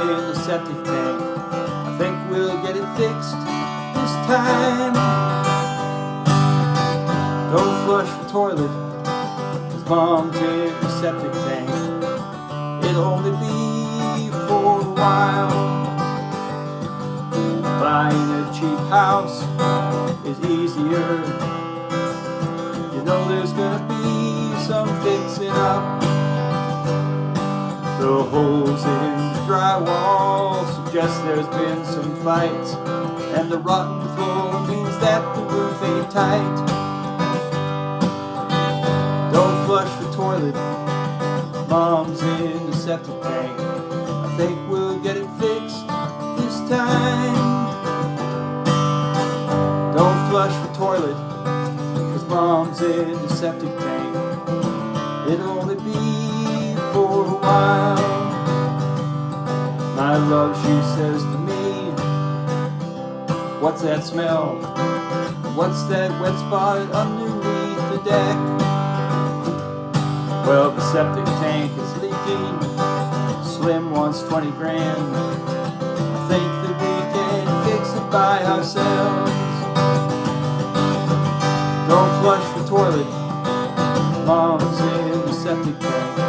in the septic tank. I think we'll get it fixed this time. Don't flush the toilet, 'cause Mom's in the septic tank. It'll only be for a while. Buying a cheap house is easier. You know there's gonna be some fixing up. The holes in the drywall suggest there's been some fights, and the rotten floor means that the roof ain't tight. Don't flush the toilet, Mom's in the septic tank. I think we'll get it fixed this time. Don't flush the toilet, 'cause Mom's in the septic tank. It'll only be for a while. My love, she says to me, what's that smell? What's that wet spot underneath the deck? Well, the septic tank is leaking. Slim wants 20 grand. I think that we can fix it by ourselves. Don't flush the toilet, Mom's in the septic tank.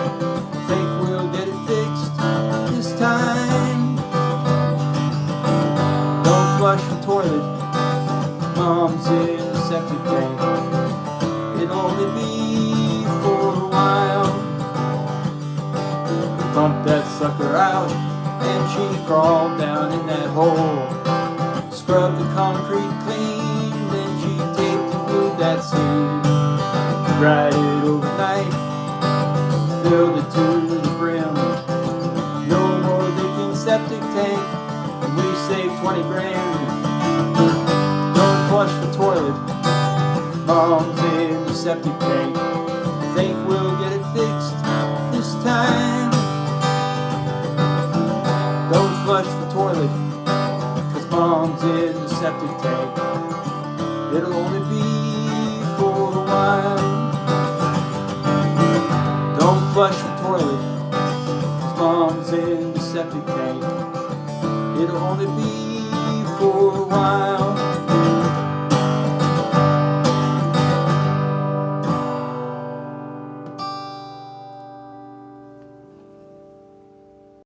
I think we'll get it fixed this time. Don't flush the toilet, Mom's in the septic tank. It'll only be for a while. We pumped that sucker out, and she crawled down in that hole. Scrubbed the concrete clean, then she taped and glued that seam. Dried it overnight, filled it to the brim. No more leaking septic tank, and we saved 20 grand. Don't flush the toilet, Mom's in the septic tank. I think we'll get it fixed this time. Don't flush the toilet, 'cause Mom's in the septic tank. It'll only be for a while. Don't flush the toilet, 'cause Mom's in the septic tank. It'll only be for a while.